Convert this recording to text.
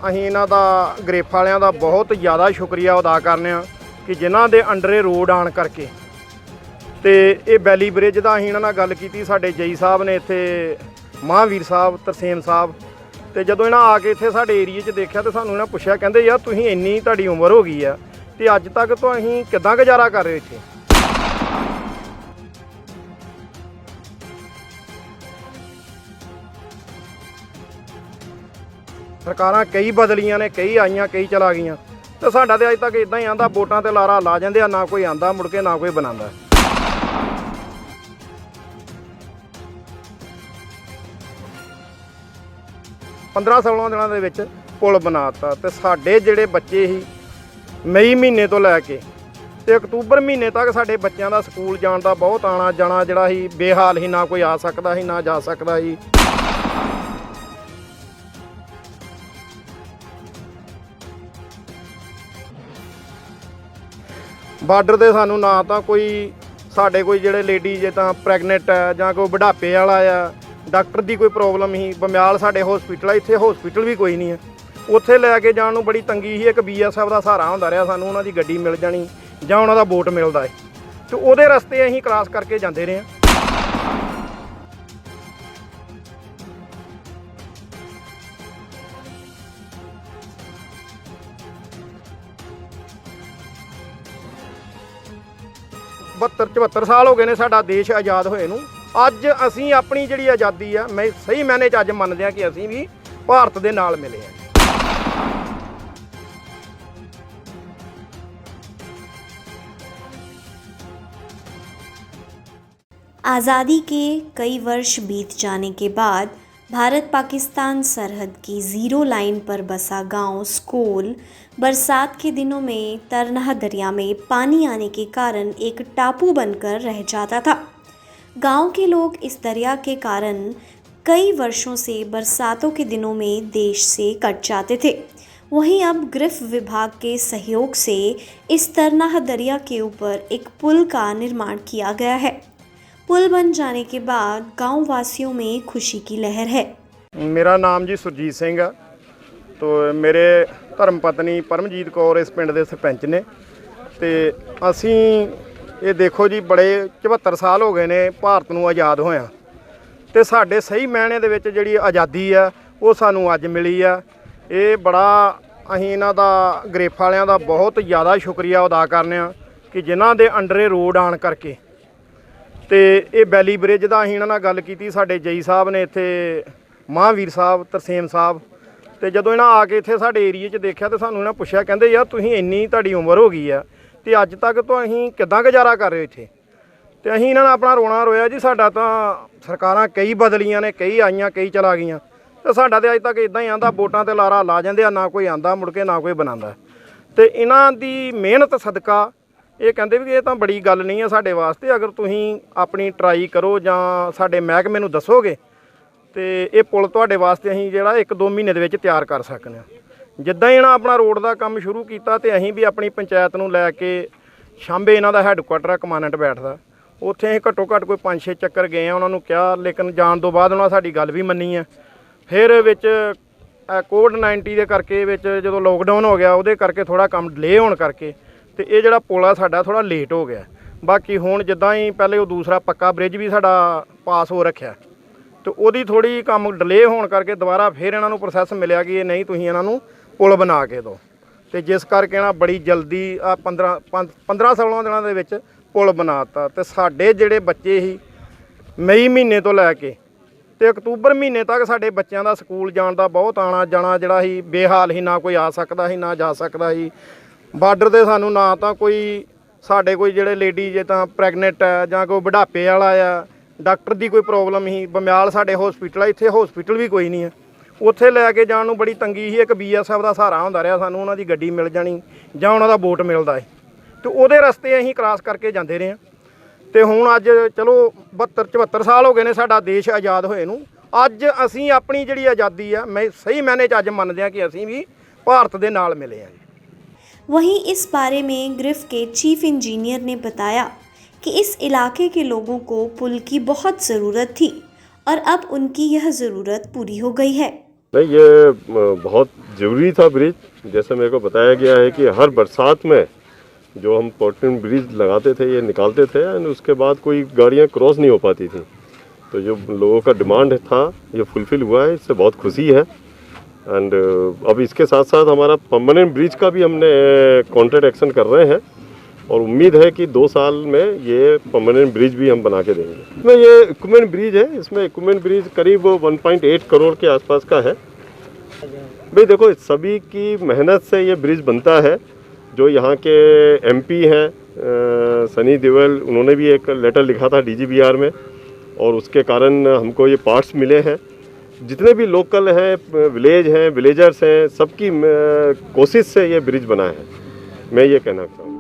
ਅਸੀਂ ਇਹਨਾਂ ਦਾ ਗ੍ਰਿਫ ਵਾਲਿਆਂ ਦਾ ਬਹੁਤ ਜ਼ਿਆਦਾ ਸ਼ੁਕਰੀਆ ਅਦਾ ਕਰਨੇ ਆ ਕਿ ਜਿਨ੍ਹਾਂ ਦੇ ਅੰਡਰੇ ਰੋਡ ਆਣ ਕਰਕੇ ਤੇ ਇਹ ਬੈਲੀ ਬ੍ਰਿਜ ਦਾ ਅਸੀਂ ਇਹਨਾਂ ਨਾਲ ਗੱਲ ਕੀਤੀ। ਸਾਡੇ ਜਈ ਸਾਹਿਬ ਨੇ ਇੱਥੇ ਮਹਾਂਵੀਰ ਸਾਹਿਬ ਤਰਸੇਮ ਸਾਹਿਬ ਤੇ ਜਦੋਂ ਇਹਨਾਂ ਆ ਕੇ ਇੱਥੇ ਸਾਡੇ ਏਰੀਏ 'ਚ ਦੇਖਿਆ ਤੇ ਸਾਨੂੰ ਇਹਨਾਂ ਪੁੱਛਿਆ, ਕਹਿੰਦੇ ਯਾਰ ਤੁਸੀਂ ਇੰਨੀ ਤੁਹਾਡੀ ਉਮਰ ਹੋ ਗਈ ਆ ਤੇ ਅੱਜ ਤੱਕ ਤੋਂ ਅਸੀਂ ਕਿੱਦਾਂ ਗੁਜ਼ਾਰਾ ਕਰ ਰਹੇ ਇੱਥੇ। ਸਰਕਾਰਾਂ ਕਈ ਬਦਲੀਆਂ ਨੇ, ਕਈ ਆਈਆਂ ਕਈ ਚਲਾ ਗਈਆਂ ਤੇ ਸਾਡਾ ਤੇ ਅੱਜ ਤੱਕ ਇਦਾਂ ਹੀ ਆਂਦਾ, ਵੋਟਾਂ ਤੇ ਲਾਰਾ ਲਾ ਜਾਂਦੇ ਆ, ਨਾ ਕੋਈ ਆਂਦਾ ਮੁੜ ਕੇ ਨਾ ਕੋਈ ਬਣਾਉਂਦਾ। पंद्रह 16 ਦਿਨਾਂ ਦੇ ਵਿੱਚ ਪੁਲ ਬਣਾਤਾ ਤੇ ਸਾਡੇ ਜਿਹੜੇ ਬੱਚੇ ਸੀ ਮਈ ਮਹੀਨੇ ਤੋਂ ਲੈ ਕੇ ਤੇ ਅਕਤੂਬਰ ਮਹੀਨੇ ਤੱਕ ਸਾਡੇ ਬੱਚਿਆਂ ਦਾ ਸਕੂਲ ਜਾਣ ਦਾ ਬਹੁਤ ਆਣਾ ਜਾਣਾ ਜਿਹੜਾ ਸੀ ਬੇਹਾਲ ਸੀ, ਨਾ ਕੋਈ ਆ ਸਕਦਾ ਸੀ ਨਾ ਜਾ ਸਕਦਾ ਸੀ। ਬਾਰਡਰ ਤੇ ਸਾਨੂੰ ਨਾ ਤਾਂ ਕੋਈ ਸਾਡੇ ਕੋਈ ਜਿਹੜੇ ਲੇਡੀ ਜੇ ਤਾਂ ਪ੍ਰੈਗਨੈਂਟ ਹੈ ਜਾਂ ਕੋਈ ਬੁਢਾਪੇ ਵਾਲਾ ਆ, ਡਾਕਟਰ ਦੀ ਕੋਈ ਪ੍ਰੋਬਲਮ ਸੀ। ਬਮਿਆਲ ਸਾਡੇ ਹਸਪੀਟਲ ਆ, ਇੱਥੇ ਹਸਪੀਟਲ ਵੀ ਕੋਈ ਨਹੀਂ ਹੈ। ਉੱਥੇ ਲੈ ਕੇ ਜਾਣ ਨੂੰ ਬੜੀ ਤੰਗੀ ਸੀ। ਇੱਕ BSF ਦਾ ਸਹਾਰਾ ਹੁੰਦਾ ਰਿਹਾ ਸਾਨੂੰ, ਉਹਨਾਂ ਦੀ ਗੱਡੀ ਮਿਲ ਜਾਣੀ ਜਾਂ ਉਹਨਾਂ ਦਾ ਬੋਟ ਮਿਲਦਾ ਹੈ ਤੇ ਉਹਦੇ ਰਸਤੇ ਅਸੀਂ ਕ੍ਰਾਸ ਕਰਕੇ ਜਾਂਦੇ ਰਹੇ ਹਾਂ। बहत्तर 74 साल हो गए ने साडा देश आज़ाद होए नूं। अज असीं अपनी जिहड़ी आज़ादी आ, मैं सही मायने च अज मनदे आ कि असीं भी भारत दे नाल मिले आ। आज़ादी के कई वर्ष बीत जाने के बाद भारत पाकिस्तान सरहद की ज़ीरो लाइन पर बसा गांव स्कूल बरसात के दिनों में तरनाह दरिया में पानी आने के कारण एक टापू बनकर रह जाता था। गांव के लोग इस दरिया के कारण कई वर्षों से बरसातों के दिनों में देश से कट जाते थे। वहीं अब ग्रिफ विभाग के सहयोग से इस तरनाह दरिया के ऊपर एक पुल का निर्माण किया गया है। पुल बन जाने के बाद गांव वासियों में खुशी की लहर है। मेरा नाम जी सुरजीत सिंह है। तो मेरे धर्म पत्नी परमजीत कौर इस पिंड के सरपंच ने ते असी ये देखो जी बड़े 74 साल हो गए ने भारत नूं आज़ाद होया ते साडे सही मायने दे विच जिहड़ी आज़ादी आ वो सानूं अज मिली आ। ये बड़ा असीं इन्हां दा ग्रिफ वालियां दा बहुत ज़्यादा शुक्रिया अदा करने आ कि जिन्हां दे अंडरे रोड आण करके ਤੇ ਇਹ ਬੈਲੀ ਬ੍ਰਿਜ ਦਾ ਅਸੀਂ ਇਹਨਾਂ ਨਾਲ ਗੱਲ ਕੀਤੀ। ਸਾਡੇ ਜਈ ਸਾਹਿਬ ਨੇ ਇੱਥੇ ਮਹਾਂਵੀਰ ਸਾਹਿਬ ਤਰਸੇਮ ਸਾਹਿਬ ਤੇ ਜਦੋਂ ਇਹਨਾਂ ਆ ਕੇ ਇੱਥੇ ਸਾਡੇ ਏਰੀਏ 'ਚ ਦੇਖਿਆ ਤੇ ਸਾਨੂੰ ਇਹਨਾਂ ਪੁੱਛਿਆ, ਕਹਿੰਦੇ ਯਾਰ ਤੁਸੀਂ ਇੰਨੀ ਤੁਹਾਡੀ ਉਮਰ ਹੋ ਗਈ ਆ ਤੇ ਅੱਜ ਤੱਕ ਤੋਂ ਅਸੀਂ ਕਿੱਦਾਂ ਗੁਜ਼ਾਰਾ ਕਰ ਰਹੇ ਹੋ ਇੱਥੇ। ਤੇ ਅਸੀਂ ਇਹਨਾਂ ਨਾਲ ਆਪਣਾ ਰੋਣਾ ਰੋਇਆ ਜੀ। ਸਾਡਾ ਤਾਂ ਸਰਕਾਰਾਂ ਕਈ ਬਦਲੀਆਂ ਨੇ, ਕਈ ਆਈਆਂ ਕਈ ਚਲਾ ਗਈਆਂ ਤੇ ਸਾਡਾ ਤੇ ਅੱਜ ਤੱਕ ਇਦਾਂ ਹੀ ਆਂਦਾ, ਵੋਟਾਂ ਤੇ ਲਾਰਾ ਲਾ ਜਾਂਦੇ ਆ, ਨਾ ਕੋਈ ਆਂਦਾ ਮੁੜ ਕੇ ਨਾ ਕੋਈ ਬਣਾਉਂਦਾ। ਤੇ ਇਹਨਾਂ ਦੀ ਮਿਹਨਤ ਸਦਕਾ ਇਹ ਕਹਿੰਦੇ ਵੀ ਇਹ ਤਾਂ ਬੜੀ ਗੱਲ ਨਹੀਂ ਹੈ ਸਾਡੇ ਵਾਸਤੇ, ਅਗਰ ਤੁਸੀਂ ਆਪਣੀ ਟਰਾਈ ਕਰੋ ਜਾਂ ਸਾਡੇ ਮਹਿਕਮੇ ਨੂੰ ਦੱਸੋਗੇ ਤੇ ਇਹ ਪੁਲ ਤੁਹਾਡੇ ਵਾਸਤੇ ਅਸੀਂ ਜਿਹੜਾ 1-2 ਮਹੀਨੇ ਦੇ ਵਿੱਚ ਤਿਆਰ ਕਰ ਸਕਦੇ ਹਾਂ। ਜਿੱਦਾਂ ਹੀ ਇਹਨਾਂ ਆਪਣਾ ਰੋਡ ਦਾ ਕੰਮ ਸ਼ੁਰੂ ਕੀਤਾ ਤੇ ਅਸੀਂ ਵੀ ਆਪਣੀ ਪੰਚਾਇਤ ਨੂੰ ਲੈ ਕੇ ਸ਼ਾਂਬੇ ਇਹਨਾਂ ਦਾ ਹੈੱਡਕੁਆਟਰ ਆ, ਕਮਾਂਡੈਂਟ ਬੈਠਦਾ ਉੱਥੇ ਅਸੀਂ ਘੱਟੋ ਘੱਟ ਕੋਈ 5-6 ਚੱਕਰ ਗਏ ਆ, ਉਹਨਾਂ ਨੂੰ ਕਿਹਾ, ਲੇਕਿਨ ਜਾਣ ਤੋਂ ਬਾਅਦ ਉਹਨਾਂ ਸਾਡੀ ਗੱਲ ਵੀ ਮੰਨੀ ਆ। ਫਿਰ ਵਿੱਚ ਕੋਵਿਡ-19 ਦੇ ਕਰਕੇ ਵਿੱਚ ਜਦੋਂ ਲੋਕਡਾਊਨ ਹੋ ਗਿਆ ਉਹਦੇ ਕਰਕੇ ਥੋੜ੍ਹਾ ਕੰਮ ਡਿਲੇ ਹੋਣ ਕਰਕੇ ਤੇ ਇਹ ਜਿਹੜਾ ਪੁਲ ਆ ਸਾਡਾ ਥੋੜ੍ਹਾ ਲੇਟ ਹੋ ਗਿਆ। ਬਾਕੀ ਹੁਣ ਜਿੱਦਾਂ ਹੀ ਪਹਿਲੇ ਉਹ ਦੂਸਰਾ ਪੱਕਾ ਬ੍ਰਿਜ ਵੀ ਸਾਡਾ ਪਾਸ ਹੋ ਰੱਖਿਆ ਤੇ ਉਹਦੀ ਥੋੜ੍ਹੀ ਕੰਮ ਡਿਲੇ ਹੋਣ ਕਰਕੇ ਦੁਬਾਰਾ ਫਿਰ ਇਹਨਾਂ ਨੂੰ ਪ੍ਰੋਸੈਸ ਮਿਲਿਆ ਕਿ ਇਹ ਨਹੀਂ ਤੁਸੀਂ ਇਹਨਾਂ ਨੂੰ ਪੁਲ ਬਣਾ ਕੇ ਦਿਓ ਤੇ ਜਿਸ ਕਰਕੇ ਨਾ ਬੜੀ ਜਲਦੀ ਆ 15-16 ਦਿਨਾਂ ਦੇ ਵਿੱਚ ਪੁਲ ਬਣਾਤਾ। ਤੇ ਸਾਡੇ ਜਿਹੜੇ ਬੱਚੇ ਸੀ ਮਈ ਮਹੀਨੇ ਤੋਂ ਲੈ ਕੇ ਤੇ ਅਕਤੂਬਰ ਮਹੀਨੇ ਤੱਕ ਸਾਡੇ ਬੱਚਿਆਂ ਦਾ ਸਕੂਲ ਜਾਣ ਦਾ ਬਹੁਤ ਆਣਾ ਜਾਣਾ ਜਿਹੜਾ ਸੀ ਬੇਹਾਲ ਸੀ, ਨਾ ਕੋਈ ਆ ਸਕਦਾ ਸੀ ਨਾ ਜਾ ਸਕਦਾ ਸੀ। ਬਾਰਡਰ ਤੇ ਸਾਨੂੰ ਨਾ ਤਾਂ ਕੋਈ ਸਾਡੇ ਕੋਈ ਜਿਹੜੇ ਲੇਡੀ ਜੇ ਤਾਂ ਪ੍ਰੈਗਨੈਂਟ ਹੈ ਜਾਂ ਕੋਈ ਬੁਢਾਪੇ ਵਾਲਾ ਆ, ਡਾਕਟਰ ਦੀ ਕੋਈ ਪ੍ਰੋਬਲਮ ਸੀ। ਬਮਿਆਲ ਸਾਡੇ ਹਸਪੀਟਲ ਆ, ਇੱਥੇ ਹਸਪੀਟਲ ਵੀ ਕੋਈ ਨਹੀਂ ਹੈ। ਉੱਥੇ ਲੈ ਕੇ ਜਾਣ ਨੂੰ ਬੜੀ ਤੰਗੀ ਸੀ। ਇੱਕ BSF ਦਾ ਸਹਾਰਾ ਹੁੰਦਾ ਰਿਹਾ ਸਾਨੂੰ, ਉਹਨਾਂ ਦੀ ਗੱਡੀ ਮਿਲ ਜਾਣੀ ਜਾਂ ਉਹਨਾਂ ਦਾ ਬੋਟ ਮਿਲਦਾ ਹੈ ਤੇ ਉਹਦੇ ਰਸਤੇ ਅਸੀਂ ਕ੍ਰਾਸ ਕਰਕੇ ਜਾਂਦੇ ਰਹੇ ਹਾਂ। ਤੇ ਹੁਣ ਅੱਜ ਚਲੋ 72-74 ਸਾਲ ਹੋ ਗਏ ਨੇ ਸਾਡਾ ਦੇਸ਼ ਆਜ਼ਾਦ ਹੋਏ ਨੂੰ। ਅੱਜ ਅਸੀਂ ਆਪਣੀ ਜਿਹੜੀ ਆਜ਼ਾਦੀ ਆ, ਮੈਂ ਸਹੀ ਮਾयने 'ਚ ਅੱਜ ਮੰਨਦੇ ਹਾਂ ਕਿ ਅਸੀਂ ਵੀ ਭਾਰਤ ਦੇ ਨਾਲ ਮਿਲੇ ਹਾਂ। वहीं इस बारे में ग्रिफ के चीफ इंजीनियर ने बताया कि इस इलाके के लोगों को पुल की बहुत ज़रूरत थी और अब उनकी यह ज़रूरत पूरी हो गई है। नहीं, ये बहुत ज़रूरी था ब्रिज। जैसे मेरे को बताया गया है कि हर बरसात में जो हम पोर्टलैंड ब्रिज लगाते थे, ये निकालते थे, एंड उसके बाद कोई गाड़ियाँ क्रॉस नहीं हो पाती थी। तो जो लोगों का डिमांड था ये फुलफ़िल हुआ है, इससे बहुत खुशी है। एंड अब इसके साथ साथ हमारा परमानेंट ब्रिज का भी हमने कॉन्ट्रैक्ट एक्शन कर रहे हैं और उम्मीद है कि 2 साल में ये परमानेंट ब्रिज भी हम बना के देंगे। इसमें ये इक्विपमेंट ब्रिज है, इसमें इक्विपमेंट ब्रिज करीब 1.8 करोड़ के आसपास का है। भाई देखो, सभी की मेहनत से ये ब्रिज बनता है। जो यहाँ के एमपी हैं सनी देओल, उन्होंने भी एक लेटर लिखा था DGBR में और उसके कारण हमको ये पार्ट्स मिले हैं। जितने भी लोकल हैं, विलेजर्स हैं, सबकी कोशिश से ये ब्रिज बना है। मैं ये कहना चाहूँगा।